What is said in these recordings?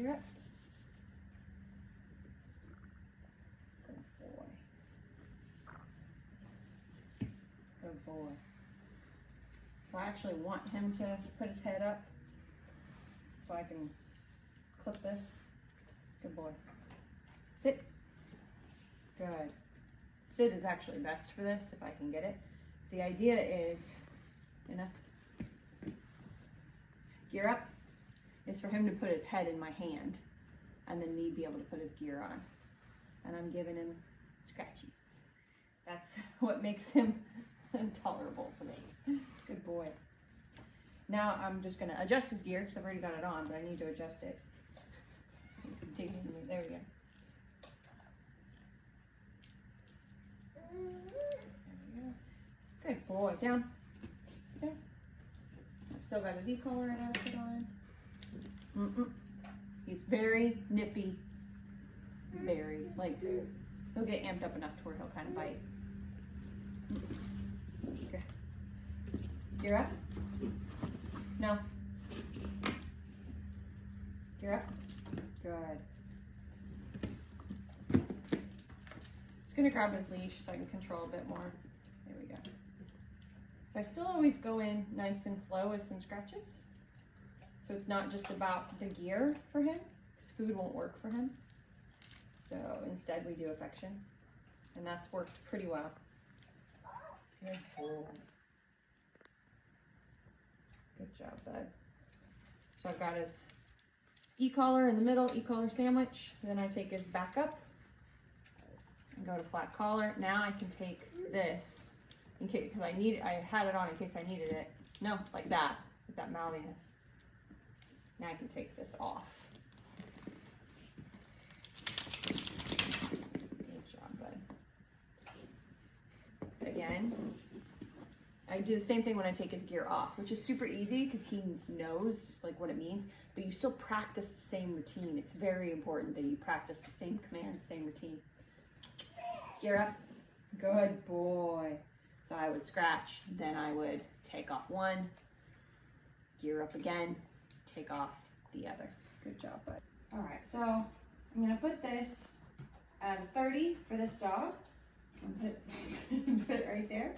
Gear up. Good boy. Good boy. So I actually want him to put his head up so I can clip this. Good boy. Sit. Good. Sit is actually best for this if I can get it. The idea is, enough. Gear up is for him to put his head in my hand and then me be able to put his gear on. And I'm giving him scratchies. That's what makes him intolerable for me. Good boy. Now I'm just gonna adjust his gear because I've already got it on, but I need to adjust it. There we go. There we go. Good boy. Down. There. I've still got his e-collar and outfit on. He's very nippy. Very. Like, he'll get amped up enough to where he'll kind of bite. Okay. Gear up. No. Gear up. Good. Just gonna grab his leash so I can control a bit more. There we go. So I still always go in nice and slow with some scratches. So it's not just about the gear for him, because food won't work for him. So instead we do affection, and that's worked pretty well. Good boy. Good job, bud. So I've got his e-collar in the middle, e-collar sandwich. Then I take his back up and go to flat collar. Now I can take this in case, because I had it on in case I needed it. No, like that, with that mouthiness. Now I can take this off. Good job, bud. Again, I do the same thing when I take his gear off, which is super easy because he knows like what it means, but you still practice the same routine. It's very important that you practice the same commands, same routine. Gear up. Good boy. So I would scratch, then I would take off one, gear up again, take off the other. Good job, bud. All right, so I'm gonna put this at 30 for this dog. And put it right there.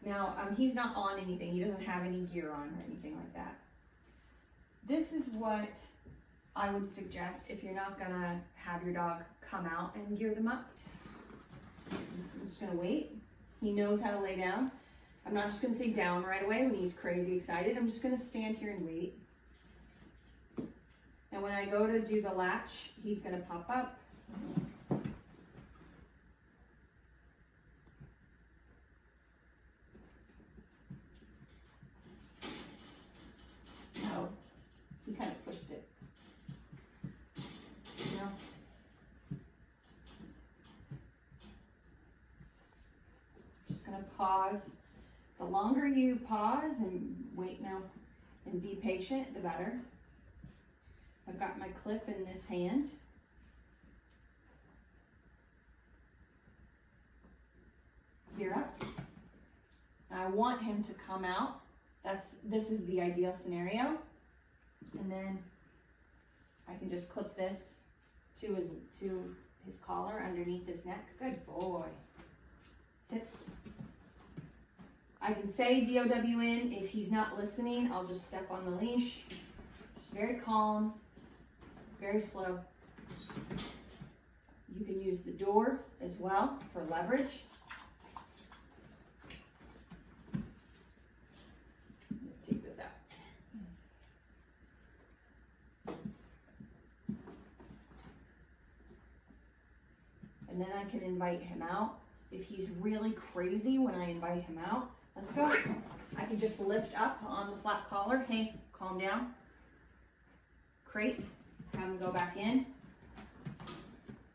Now, he's not on anything. He doesn't have any gear on or anything like that. This is what I would suggest if you're not gonna have your dog come out and gear them up. I'm just gonna wait. He knows how to lay down. I'm not just gonna say down right away when he's crazy excited. I'm just gonna stand here and wait. And when I go to do the latch, he's gonna pop up. No, he kind of pushed it. No. Just gonna pause. The longer you pause and wait now and be patient, the better. I've got my clip in this hand. Gear up. I want him to come out. This is the ideal scenario. And then I can just clip this to his collar underneath his neck. Good boy. Sit. I can say DOWN. If he's not listening, I'll just step on the leash. Just very calm, very slow. You can use the door as well for leverage. Take this out. And then I can invite him out. If he's really crazy when I invite him out, let's go. I can just lift up on the flat collar. Hey, calm down. Crate, have him go back in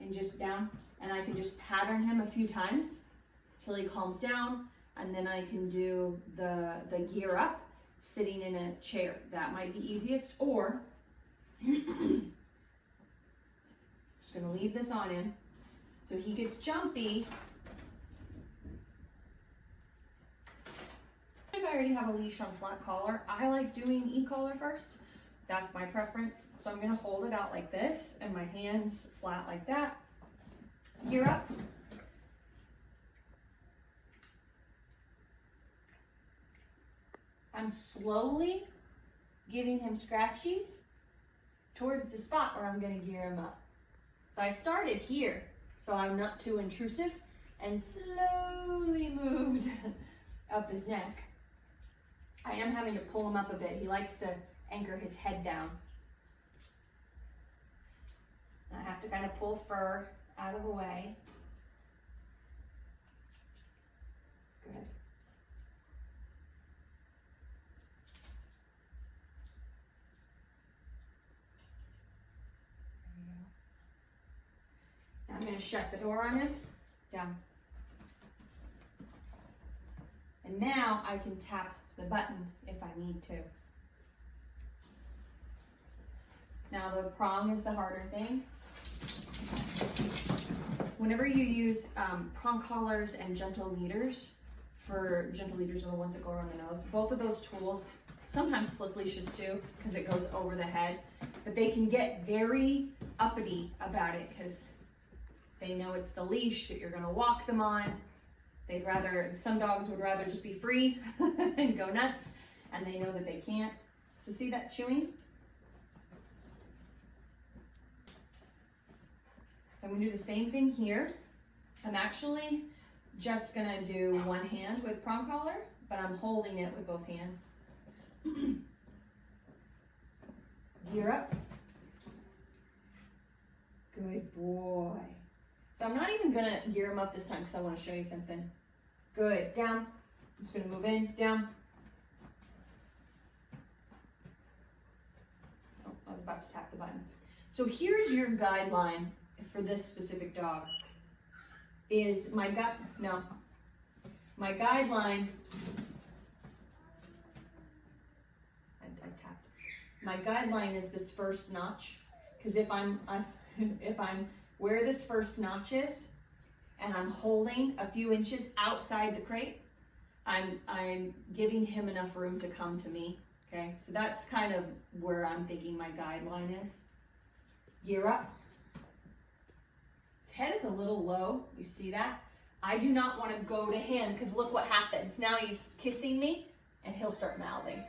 and just down. And I can just pattern him a few times till he calms down. And then I can do the gear up sitting in a chair. That might be easiest. Or, just gonna leave this on him. So he gets jumpy. If I already have a leash on flat collar, I like doing e-collar first. That's my preference. So I'm gonna hold it out like this and my hands flat like that. Gear up. I'm slowly giving him scratchies towards the spot where I'm gonna gear him up. So I started here, so I'm not too intrusive, and slowly moved up his neck. I am having to pull him up a bit. He likes to anchor his head down. I have to kind of pull fur out of the way. Good. Now I'm going to shut the door on him. Down. And now I can tap the button if I need to. Now the prong is the harder thing. Whenever you use prong collars and gentle leaders, for gentle leaders are the ones that go around the nose, both of those tools, sometimes slip leashes too, because it goes over the head, but they can get very uppity about it because they know it's the leash that you're going to walk them on. Some dogs would rather just be free and go nuts, and they know that they can't. So see that chewing? So I'm gonna do the same thing here. I'm actually just gonna do one hand with prong collar, but I'm holding it with both hands. Gear up. Good boy. So I'm not even gonna gear him up this time because I wanna show you something. Good, down. I'm just gonna move in, down. Oh, I was about to tap the button. So here's your guideline for this specific dog. Is my guideline, I tapped. My guideline is this first notch, because if I'm where this first notch is, and I'm holding a few inches outside the crate, I'm giving him enough room to come to me. Okay, so that's kind of where I'm thinking my guideline is. Gear up. His head is a little low, you see that? I do not want to go to him because look what happens. Now he's kissing me and he'll start mouthing.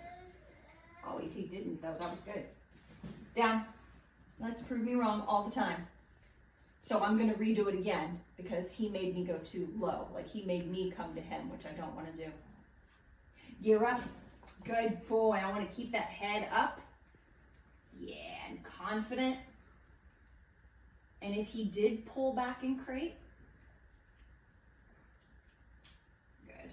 Always he didn't though, that was good. Down. Let's prove me wrong all the time. So I'm gonna redo it again because he made me go too low. Like he made me come to him, which I don't want to do. Gear up. Good boy. I want to keep that head up. Yeah, and confident. And if he did pull back in crate, good.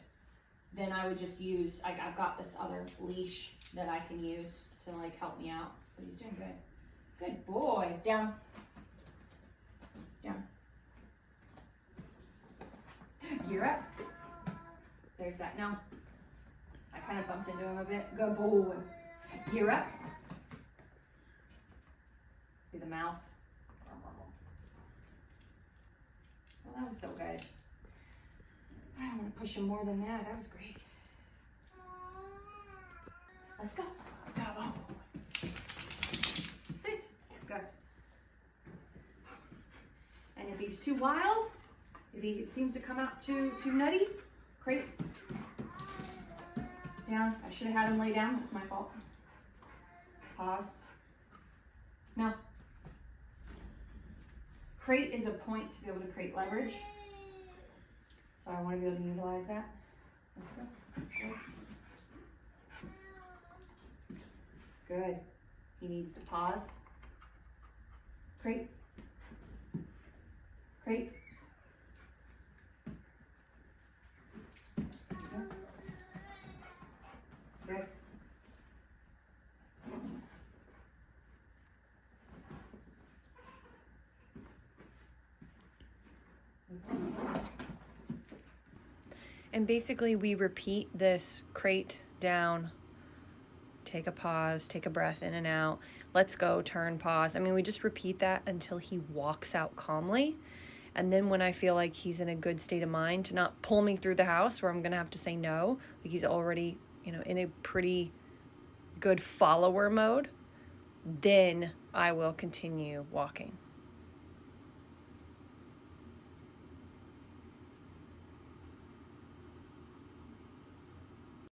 Then I would just use, I've got this other leash that I can use to like help me out. But he's doing good. Good boy. Down. Down. Gear up. There's that. Now, I kind of bumped into him a bit. Good boy. Gear up. See the mouth? Well, that was so good. I don't want to push him more than that. That was great. Let's go. Go. Sit. Good. And if he's too wild, if he seems to come out too nutty, crate. Down. I should have had him lay down. That's my fault. Pause. Now, crate is a point to be able to create leverage. So I want to be able to utilize that. Let's go. Good. He needs to pause. Crate. Crate. Good. And basically we repeat this crate down, take a pause, take a breath in and out, let's go, turn, pause. I mean, we just repeat that until he walks out calmly. And then when I feel like he's in a good state of mind to not pull me through the house where I'm going to have to say no, like he's already, in a pretty good follower mode, then I will continue walking.